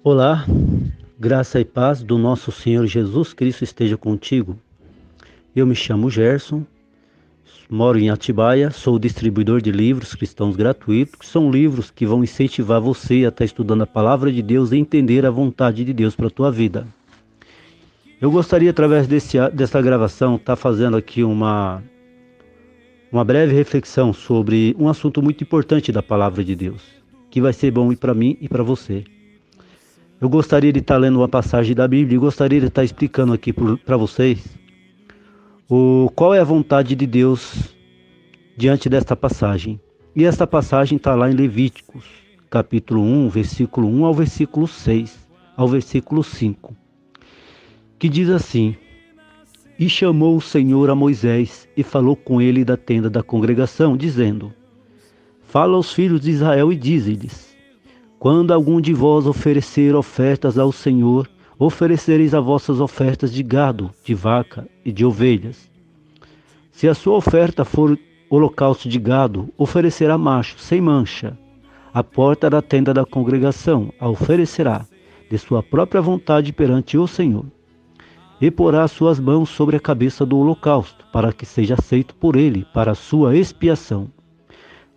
Olá, graça e paz do nosso Senhor Jesus Cristo esteja contigo. Eu me chamo Gerson, moro em Atibaia, sou distribuidor de livros cristãos gratuitos, que são livros que vão incentivar você a estar estudando a palavra de Deus e entender a vontade de Deus para a tua vida. Eu gostaria, através dessa gravação, estar fazendo aqui uma breve reflexão sobre um assunto muito importante da palavra de Deus, que vai ser bom para mim e para você. Eu gostaria de estar lendo uma passagem da Bíblia e gostaria de estar explicando aqui para vocês qual é a vontade de Deus diante desta passagem. E esta passagem está lá em Levíticos, capítulo 1, versículo 1 ao versículo 6, ao versículo 5, que diz assim: E chamou o Senhor a Moisés e falou com ele da tenda da congregação, dizendo: Fala aos filhos de Israel e dize-lhes: Quando algum de vós oferecer ofertas ao Senhor, oferecereis as vossas ofertas de gado, de vaca e de ovelhas. Se a sua oferta for holocausto de gado, oferecerá macho, sem mancha. À porta da tenda da congregação a oferecerá, de sua própria vontade perante o Senhor. E porá suas mãos sobre a cabeça do holocausto, para que seja aceito por ele, para a sua expiação.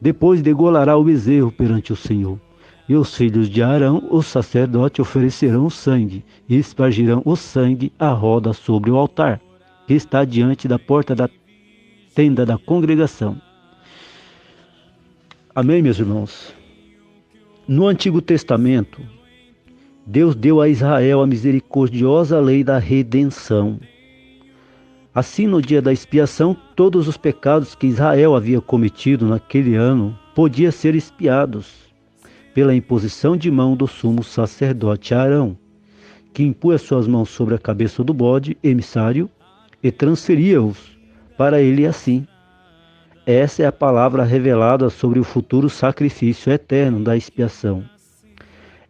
Depois degolará o bezerro perante o Senhor. E os filhos de Arão, o sacerdote, oferecerão o sangue, e espargirão o sangue à roda sobre o altar, que está diante da porta da tenda da congregação. Amém, meus irmãos? No Antigo Testamento, Deus deu a Israel a misericordiosa lei da redenção. Assim, no dia da expiação, todos os pecados que Israel havia cometido naquele ano podiam ser expiados pela imposição de mão do sumo sacerdote Arão, que impunha suas mãos sobre a cabeça do bode emissário e transferia-os para ele assim. Essa é a palavra revelada sobre o futuro sacrifício eterno da expiação.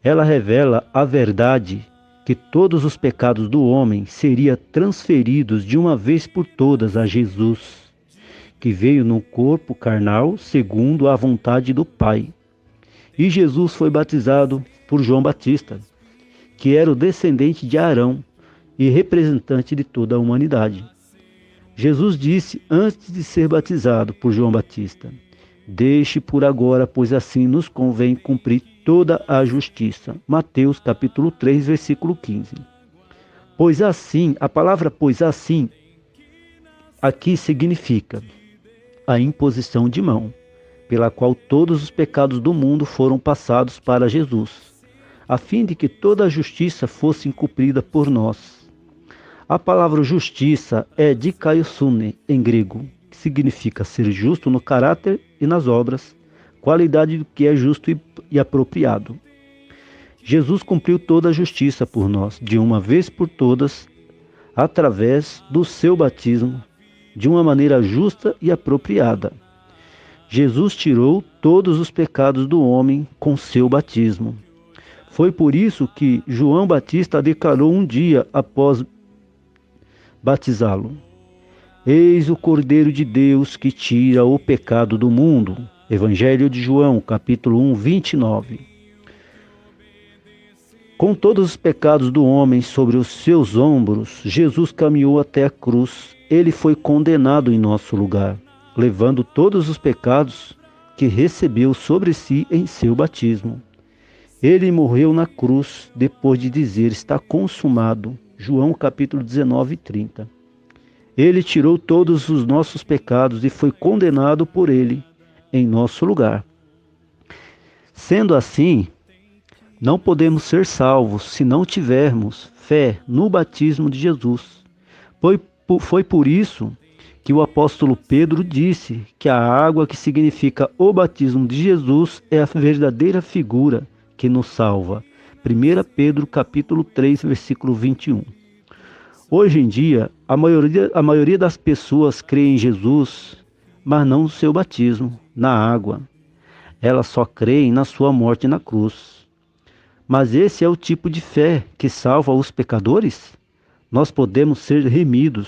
Ela revela a verdade que todos os pecados do homem seriam transferidos de uma vez por todas a Jesus, que veio no corpo carnal segundo a vontade do Pai. E Jesus foi batizado por João Batista, que era o descendente de Arão e representante de toda a humanidade. Jesus disse antes de ser batizado por João Batista: Deixe por agora, pois assim nos convém cumprir toda a justiça. Mateus capítulo 3, versículo 15. Pois assim, a palavra pois assim, aqui significa a imposição de mão, pela qual todos os pecados do mundo foram passados para Jesus, a fim de que toda a justiça fosse cumprida por nós. A palavra justiça é dikaiosune em grego, que significa ser justo no caráter e nas obras, qualidade do que é justo e apropriado. Jesus cumpriu toda a justiça por nós, de uma vez por todas, através do seu batismo, de uma maneira justa e apropriada. Jesus tirou todos os pecados do homem com seu batismo. Foi por isso que João Batista declarou um dia após batizá-lo: Eis o Cordeiro de Deus que tira o pecado do mundo. Evangelho de João, capítulo 1, 29. Com todos os pecados do homem sobre os seus ombros, Jesus caminhou até a cruz. Ele foi condenado em nosso lugar, levando todos os pecados que recebeu sobre si em seu batismo. Ele morreu na cruz depois de dizer: está consumado. João capítulo 19, 30. Ele tirou todos os nossos pecados e foi condenado por ele em nosso lugar. Sendo assim, não podemos ser salvos se não tivermos fé no batismo de Jesus. Foi por isso que o apóstolo Pedro disse que a água que significa o batismo de Jesus é a verdadeira figura que nos salva. 1 Pedro capítulo 3, versículo 21. Hoje em dia, a maioria das pessoas crê em Jesus, mas não no seu batismo, na água. Elas só creem na sua morte na cruz. Mas esse é o tipo de fé que salva os pecadores? Nós podemos ser remidos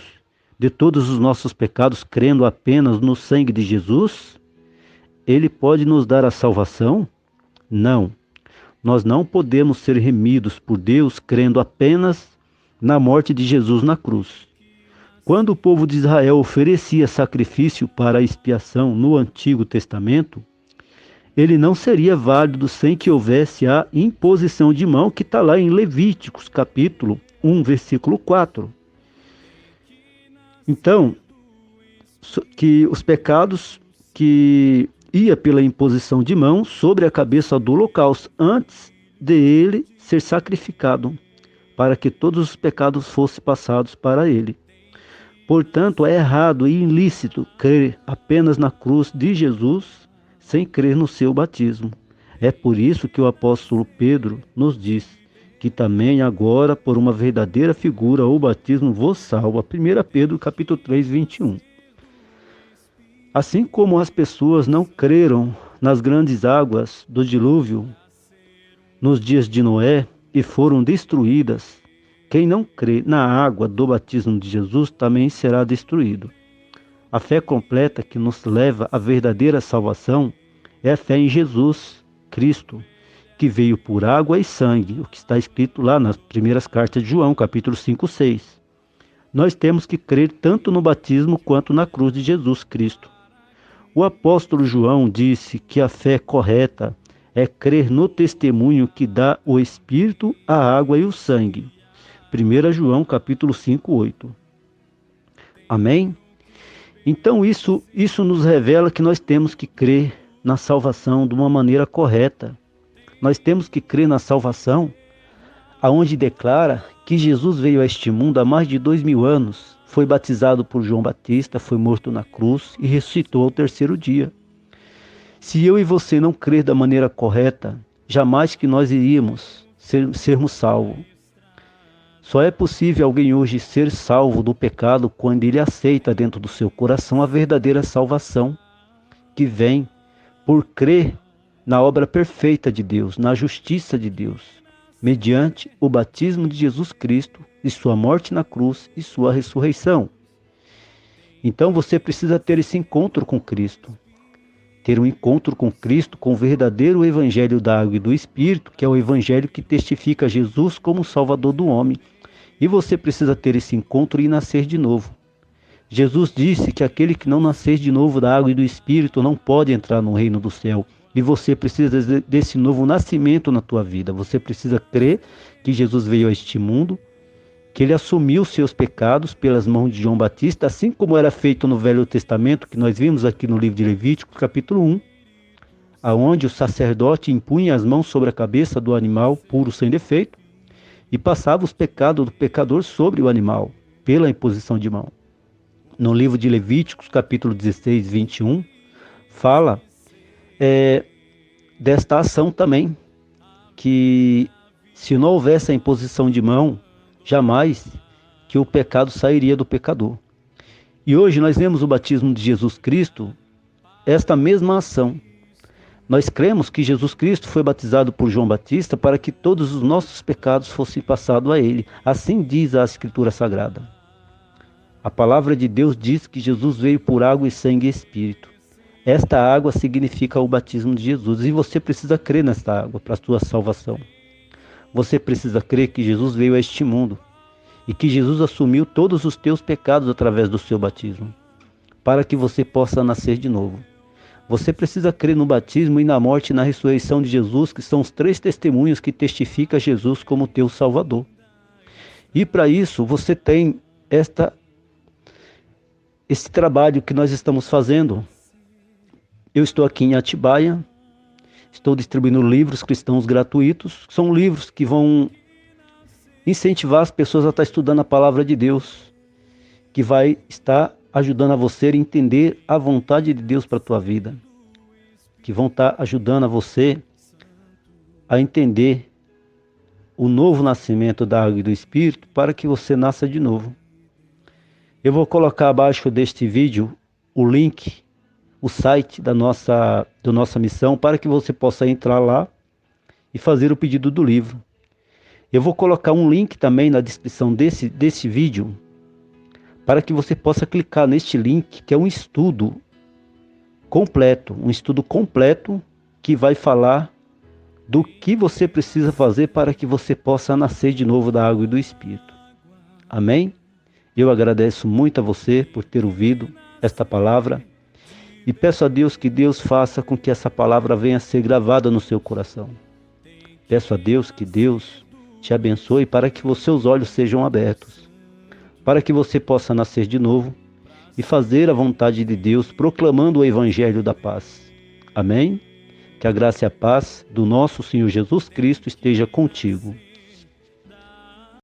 de todos os nossos pecados crendo apenas no sangue de Jesus? Ele pode nos dar a salvação? Não. Nós não podemos ser remidos por Deus crendo apenas na morte de Jesus na cruz. Quando o povo de Israel oferecia sacrifício para a expiação no Antigo Testamento, ele não seria válido sem que houvesse a imposição de mão, que está lá em Levíticos, capítulo 1, versículo 4. Então, que os pecados que ia pela imposição de mão sobre a cabeça do holocausto, antes de ele ser sacrificado, para que todos os pecados fossem passados para ele. Portanto, é errado e ilícito crer apenas na cruz de Jesus sem crer no seu batismo. É por isso que o apóstolo Pedro nos diz que também agora, por uma verdadeira figura, o batismo vos salva. 1 Pedro capítulo 3, 21. Assim como as pessoas não creram nas grandes águas do dilúvio nos dias de Noé e foram destruídas, quem não crê na água do batismo de Jesus também será destruído. A fé completa que nos leva à verdadeira salvação é a fé em Jesus Cristo, que veio por água e sangue, o que está escrito lá nas primeiras cartas de João, capítulo 5, 6. Nós temos que crer tanto no batismo quanto na cruz de Jesus Cristo. O apóstolo João disse que a fé correta é crer no testemunho que dá o Espírito, a água e o sangue. 1 João capítulo 5, 8. Amém? Então isso nos revela que nós temos que crer na salvação de uma maneira correta. Nós temos que crer na salvação aonde declara que Jesus veio a este mundo há mais de 2000 anos, foi batizado por João Batista, foi morto na cruz e ressuscitou ao terceiro dia. Se eu e você não crer da maneira correta, jamais que nós iríamos sermos salvos. Só é possível alguém hoje ser salvo do pecado quando ele aceita dentro do seu coração a verdadeira salvação, que vem por crer na obra perfeita de Deus, na justiça de Deus, mediante o batismo de Jesus Cristo e sua morte na cruz e sua ressurreição. Então você precisa ter esse encontro com Cristo. Ter um encontro com Cristo, com o verdadeiro evangelho da água e do Espírito, que é o evangelho que testifica Jesus como Salvador do homem. E você precisa ter esse encontro e nascer de novo. Jesus disse que aquele que não nascer de novo da água e do Espírito não pode entrar no reino do céu. E você precisa desse novo nascimento na tua vida. Você precisa crer que Jesus veio a este mundo, que ele assumiu seus pecados pelas mãos de João Batista, assim como era feito no Velho Testamento, que nós vimos aqui no livro de Levíticos, capítulo 1, aonde o sacerdote impunha as mãos sobre a cabeça do animal puro sem defeito e passava os pecados do pecador sobre o animal, pela imposição de mão. No livro de Levíticos, capítulo 16, 21, fala desta ação também, que se não houvesse a imposição de mão, jamais que o pecado sairia do pecador. E hoje nós vemos o batismo de Jesus Cristo, esta mesma ação. Nós cremos que Jesus Cristo foi batizado por João Batista para que todos os nossos pecados fossem passados a ele. Assim diz a Escritura Sagrada. A palavra de Deus diz que Jesus veio por água e sangue e Espírito. Esta água significa o batismo de Jesus e você precisa crer nesta água para a sua salvação. Você precisa crer que Jesus veio a este mundo e que Jesus assumiu todos os teus pecados através do seu batismo, para que você possa nascer de novo. Você precisa crer no batismo e na morte e na ressurreição de Jesus, que são os 3 testemunhos que testificam Jesus como teu Salvador. E para isso você tem esse trabalho que nós estamos fazendo. Eu estou aqui em Atibaia, estou distribuindo livros cristãos gratuitos. São livros que vão incentivar as pessoas a estar estudando a palavra de Deus, que vai estar ajudando a você a entender a vontade de Deus para a tua vida, que vão estar ajudando a você a entender o novo nascimento da água e do Espírito para que você nasça de novo. Eu vou colocar abaixo deste vídeo o link, o site da nossa missão, para que você possa entrar lá e fazer o pedido do livro. Eu vou colocar um link também na descrição desse vídeo, para que você possa clicar neste link, que é um estudo completo que vai falar do que você precisa fazer para que você possa nascer de novo da água e do Espírito. Amém? Eu agradeço muito a você por ter ouvido esta palavra e peço a Deus que Deus faça com que essa palavra venha a ser gravada no seu coração. Peço a Deus que Deus te abençoe para que os seus olhos sejam abertos, para que você possa nascer de novo e fazer a vontade de Deus, proclamando o Evangelho da paz. Amém? Que a graça e a paz do nosso Senhor Jesus Cristo esteja contigo.